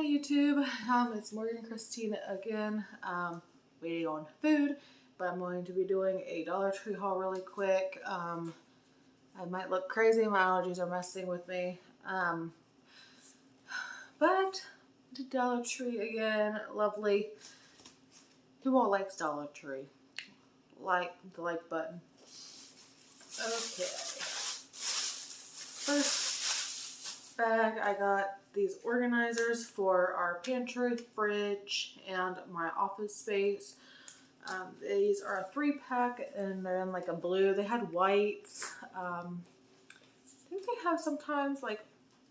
Hi YouTube, it's Morgan Christine again, waiting on food, but I'm going to be doing a Dollar Tree haul really quick. I might look crazy, my allergies are messing with me, but to Dollar Tree again, lovely. Who all likes Dollar Tree? Like the like button. Okay, first bag I got these organizers for our pantry, fridge, and my office space. These are a 3-pack and they're in like a blue. They had whites. I think they have sometimes like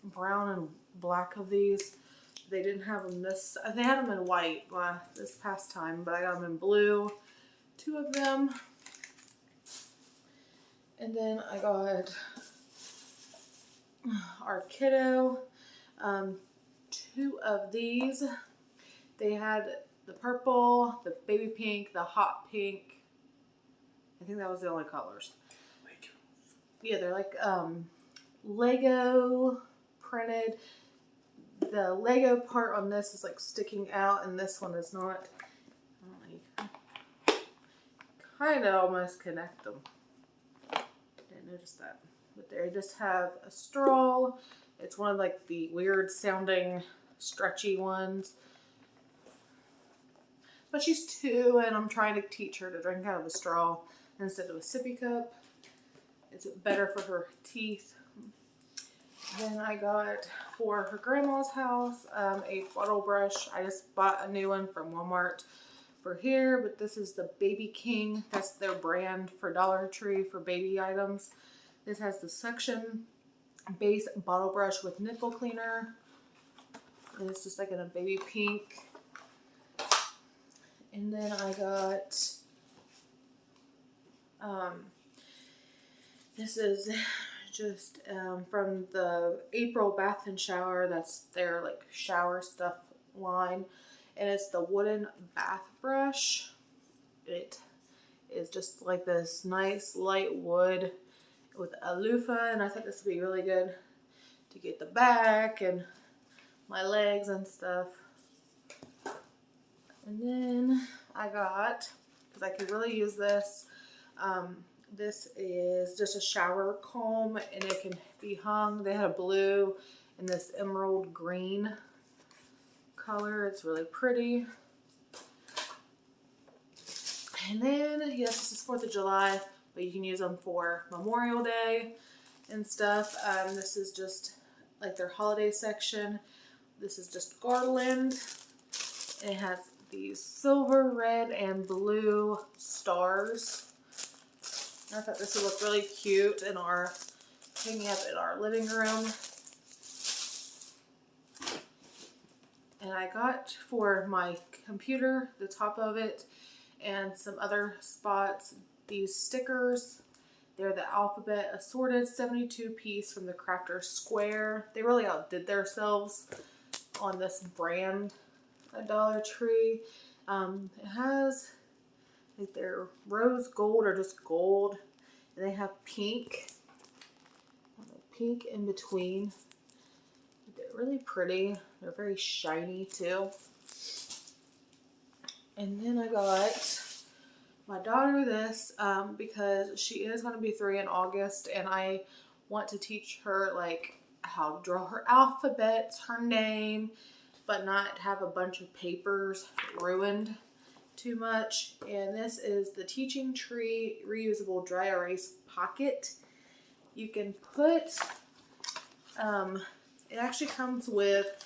brown and black of these. They didn't have them this, they had them in white this past time, but I got them in blue, 2 of them. And then I got our kiddo, 2 of these. They had the purple, the baby pink, the hot pink. I think that was the only colors. Yeah, they're like Lego printed. The Lego part on this is like sticking out and this one is not. I don't know, you can kind of almost connect them. Didn't notice that. But they just have a straw. It's one of like the weird sounding stretchy ones. But she's 2 and I'm trying to teach her to drink out of a straw instead of a sippy cup. It's better for her teeth. Then I got for her grandma's house a bottle brush. I just bought a new one from Walmart for here, but this is the Baby King. That's their brand for Dollar Tree for baby items. This has the suction base bottle brush with nipple cleaner. And it's just like in a baby pink. And then I got, this is just from the April Bath and Shower. That's their like shower stuff line. And it's the wooden bath brush. It is just like this nice light wood with a loofah. And I thought this would be really good to get the back and my legs and stuff. And then I got, because I could really use this, this is just a shower comb and it can be hung. They had a blue and this emerald green color. It's really pretty. And then, yes, this is 4th of July, but you can use them for Memorial Day and stuff. This is just like their holiday section. This is just Garland. It has these silver, red, and blue stars. I thought this would look really cute in our, hanging up in our living room. And I got for my computer, the top of it, and some other spots, these stickers. They're the alphabet assorted 72-piece from the Crafter Square. They really outdid themselves on this brand at Dollar Tree. It has like their rose gold or just gold, and they have pink in between. They're really pretty. They're very shiny too. And then I got my daughter this because she is going to be 3 in August, and I want to teach her like how to draw her alphabets, her name, but not have a bunch of papers ruined too much. And this is the Teaching Tree Reusable Dry Erase Pocket. You can put, it actually comes with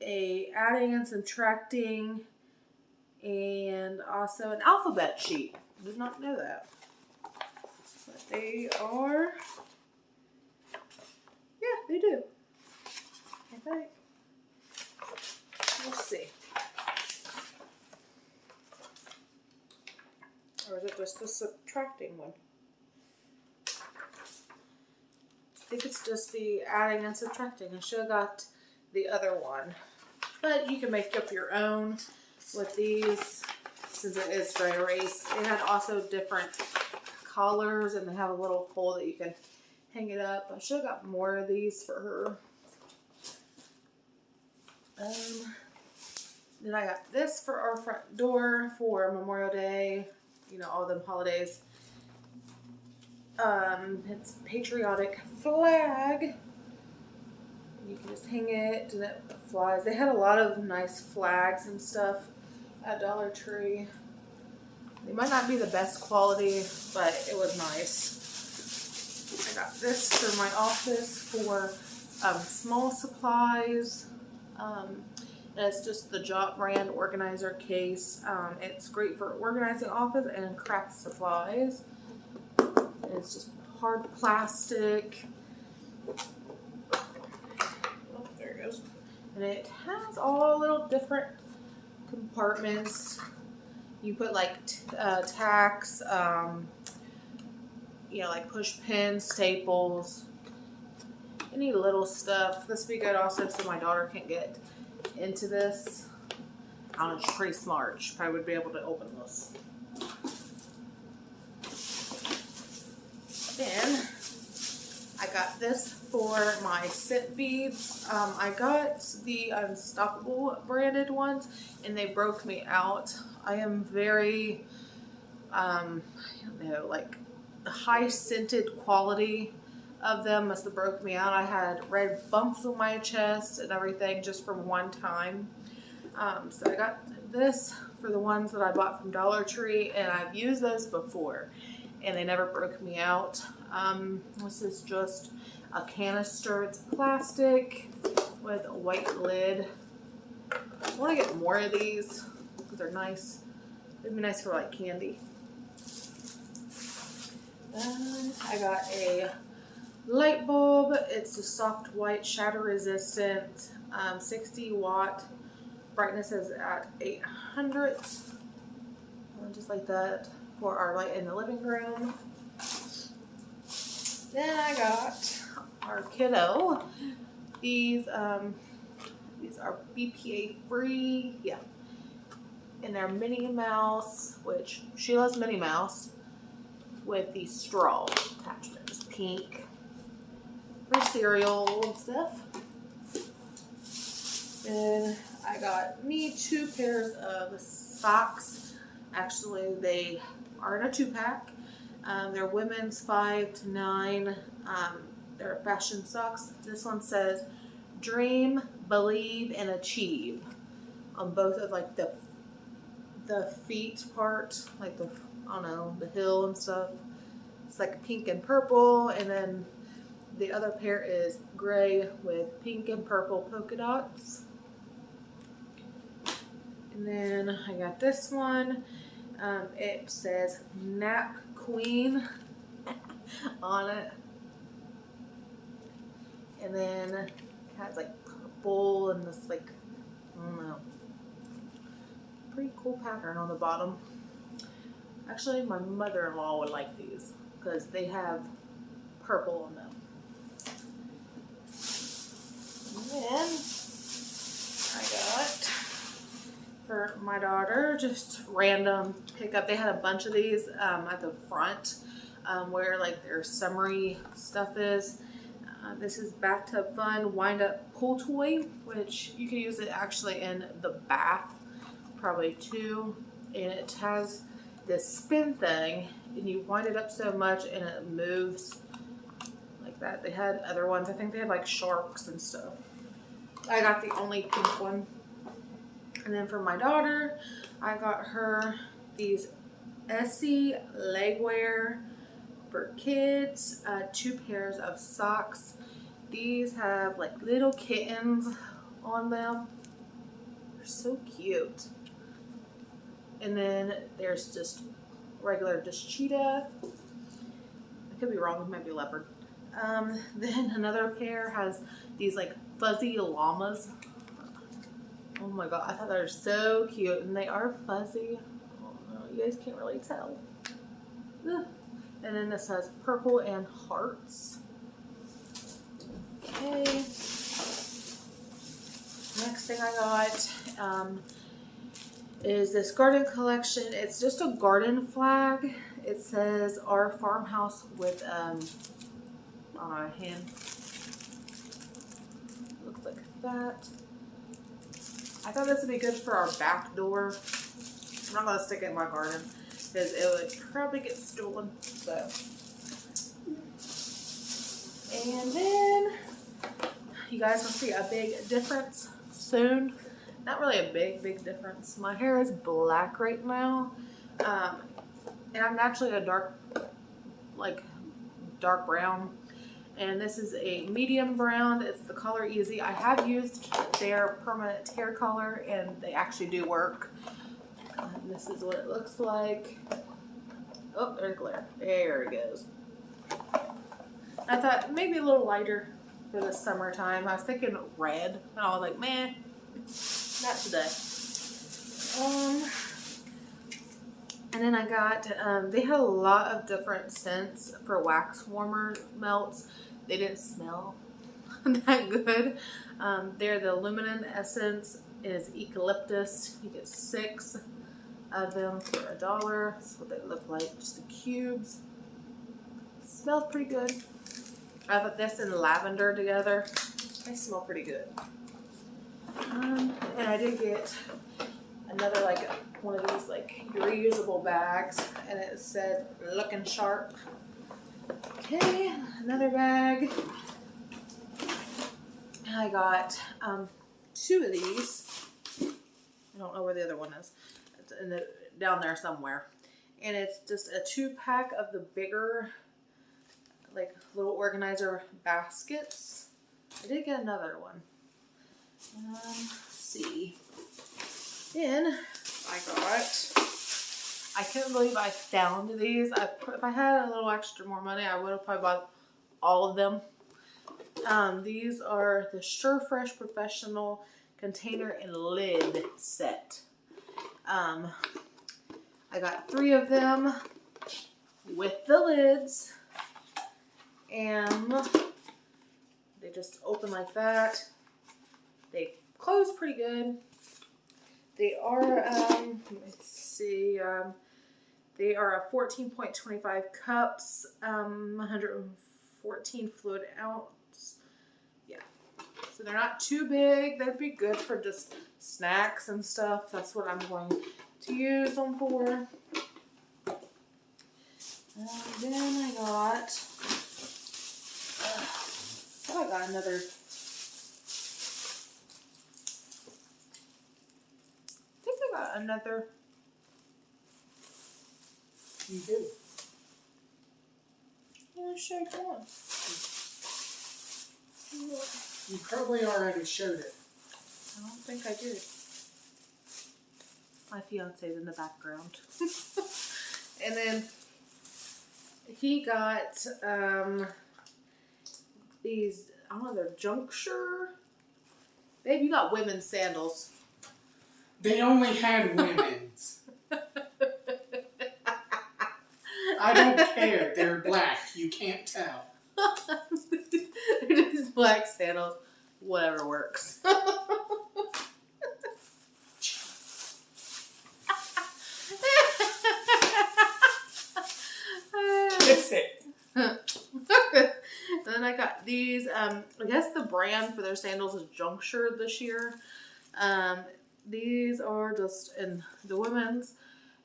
a adding and subtracting and also an alphabet sheet. I did not know that. But they are, yeah, they do. I think. Let's see. Or is it just the subtracting one? I think it's just the adding and subtracting. I should have got the other one. But you can make up your own with these since it is dry erase. It had also different colors and they have a little hole that you can hang it up. I should have got more of these for her. Then I got this for our front door for Memorial Day, you know, all them holidays. It's Patriotic Flag. You can just hang it and it flies. They had a lot of nice flags and stuff at Dollar Tree. They might not be the best quality, but it was nice. I got this for my office for small supplies. And it's just the Jot brand organizer case. It's great for organizing office and craft supplies. And it's just hard plastic. Oh, there it goes. And it has all little different compartments. You put like tacks, you know, like push pins, staples, any little stuff. This would be good also so my daughter can't get into this. I don't know, she's pretty smart. She probably would be able to open this. Then I got this for my scent beads. I got the Unstoppable branded ones and they broke me out. I am very, I don't know, like the high scented quality of them must have broke me out. I had red bumps on my chest and everything just from one time. So I got this for the ones that I bought from Dollar Tree and I've used those before and they never broke me out. This is just a canister. It's plastic with a white lid. I want to get more of these because they're nice. They'd be nice for like candy. I got a light bulb. It's a soft white, shatter resistant, 60 watt. Brightness is at 800. Just like that for our light in the living room. Then I got our kiddo. These are BPA free. Yeah. And they're Minnie Mouse, which she loves Minnie Mouse, with the straw attachment. It's pink for cereal and stuff. And I got me 2 pairs of socks. Actually, they are in a 2-pack. They're women's 5 to 9. They're fashion socks. This one says dream, believe, and achieve on both of like the feet part, like the, I don't know, the heel and stuff. It's like pink and purple, and then the other pair is gray with pink and purple polka dots. And then I got this one. It says Nap Queen on it. And then it has like purple and this like, I don't know, pretty cool pattern on the bottom. Actually, my mother-in-law would like these because they have purple on them. And then I got for my daughter just random pickup. They had a bunch of these at the front where like their summery stuff is. This is Bathtub Fun wind-up pool toy, which you can use it actually in the bath, probably too. And it has this spin thing, and you wind it up so much, and it moves like that. They had other ones. I think they had like sharks and stuff. I got the only pink one. And then for my daughter, I got her these Essie legwear for kids, 2 pairs of socks. These have like little kittens on them. They're so cute. And then there's just regular just cheetah. I could be wrong, it might be leopard. Then another pair has these like fuzzy llamas. Oh my god, I thought they were so cute, and they are fuzzy. Oh no, you guys can't really tell. Ugh. And then this has purple and hearts. Okay. Next thing I got is this garden collection. It's just a garden flag. It says our farmhouse with a hand. Looks like that. I thought this would be good for our back door. I'm not going to stick it in my garden because it would probably get stolen. So, and then you guys will see a big difference soon. Not really a big difference. My hair is black right now. And I'm naturally a dark brown. And this is a medium brown. It's the Color Easy. I have used their permanent hair color and they actually do work. This is what it looks like. Oh, there's glare. There it goes. I thought maybe a little lighter for the summertime. I was thinking red. And I was like, man, not today. And then I got, they had a lot of different scents for wax warmer melts. They didn't smell that good. They're the luminescence is eucalyptus. You get 6 of them for $1. That's what they look like, just the cubes. Smells pretty good. I put this and lavender together. They smell pretty good. And I did get another one of these reusable bags, and it says looking sharp. Okay, another bag. And I got 2 of these. I don't know where the other one is. It's down there somewhere. And it's just a 2-pack of the bigger little organizer baskets. I did get another one. Let's see. Then I couldn't believe I found these. If I had a little extra more money, I would have probably bought all of them. These are the Surefresh Professional Container and Lid Set. I got 3 of them with the lids. And they just open like that. They close pretty good. They are, let's see, they are a 14.25 cups, 114 fluid ounce. Yeah. So they're not too big. They'd be good for just snacks and stuff. That's what I'm going to use them for. And then I got another. I think I got another. You do. I'll show you one. You probably already showed it. I don't think I did. My fiance's in the background. And then he got these, I don't know, they're juncture. Babe, you got women's sandals. They only had women's. I don't care. They're black. You can't tell. They're just black sandals. Whatever works. Kiss it. Then I got these. I guess the brand for their sandals is Juncture this year. These are just in the women's.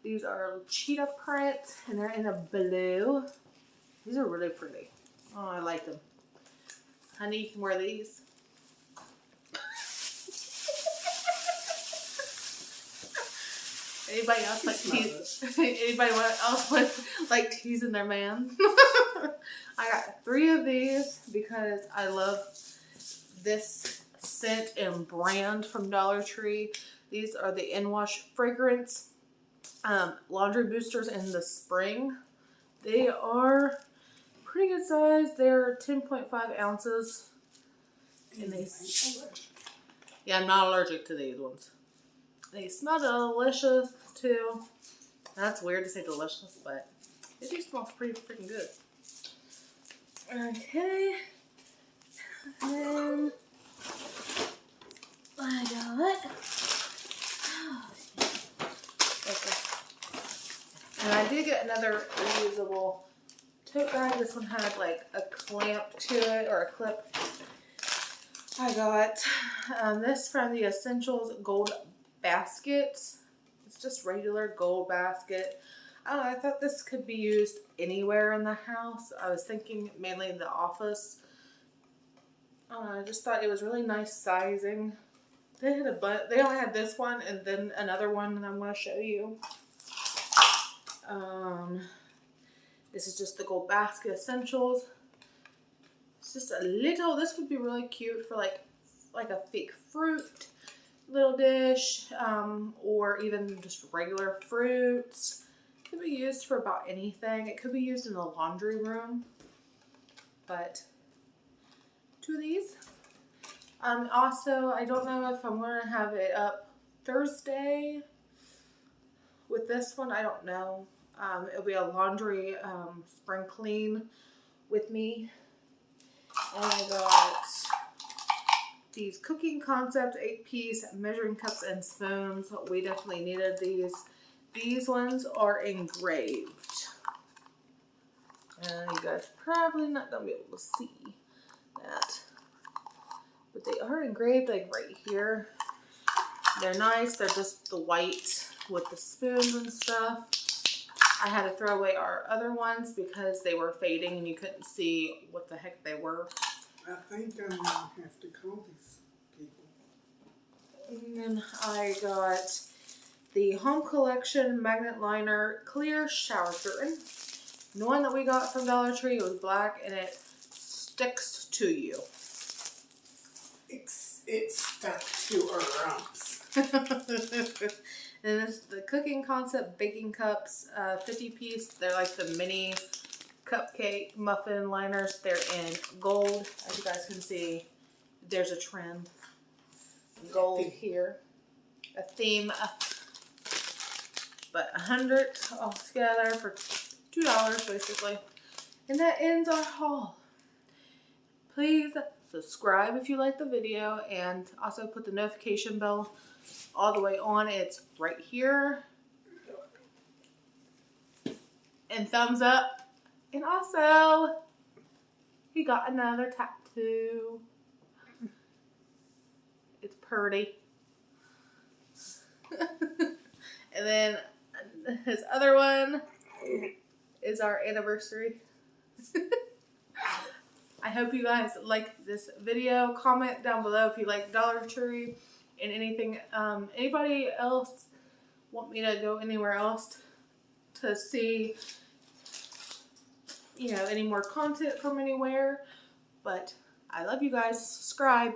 These are cheetah print, and they're in a blue. These are really pretty. Oh, I like them. Honey, you can wear these. Anybody else like teasing their man? I got 3 of these because I love this scent and brand from Dollar Tree. These are the In-Wash fragrance laundry boosters in the spring. They are pretty good size. They're 10.5 ounces. And they, yeah, I'm not allergic to these ones. They smell delicious too. That's weird to say delicious, but they do smell pretty freaking good. Okay. And I got and I did get another reusable tote bag. This one had like a clamp to it, or a clip. I got this from the Essentials Gold Basket. It's just regular gold basket. I don't know, I thought this could be used anywhere in the house. I was thinking mainly in the office. I just thought it was really nice sizing. They had they only had this one and then another one that I'm going to show you. This is just the Gold Basket Essentials. It's just a little, this would be really cute for like a fake fruit little dish, or even just regular fruits. It could be used for about anything. It could be used in the laundry room, but 2 of these. Also, I don't know if I'm going to have it up Thursday with this one. I don't know. It'll be a laundry spring clean with me. And I got these Cooking Concept 8-piece measuring cups and spoons. We definitely needed these. These ones are engraved. And you guys probably not going to be able to see that. But they are engraved like right here. They're nice. They're just the white with the spoons and stuff. I had to throw away our other ones because they were fading and you couldn't see what the heck they were. I think I'm going to have to call these people. And then I got the Home Collection Magnet Liner Clear Shower Curtain. The one that we got from Dollar Tree was black and it sticks to you. It stuck to our rumps. And this is the Cooking Concept Baking Cups, 50-piece. They're like the mini cupcake muffin liners. They're in gold. As you guys can see, there's a trend. Gold here. A theme. But 100 all together for $2 basically. And that ends our haul. Please subscribe if you like the video and also put the notification bell all the way on. It's right here. And thumbs up. And also, he got another tattoo. It's pretty. And then his other one is our anniversary. I hope you guys like this video. Comment down below if you like Dollar Tree and anything. Anybody else want me to go anywhere else to see, you know, any more content from anywhere? But I love you guys. Subscribe.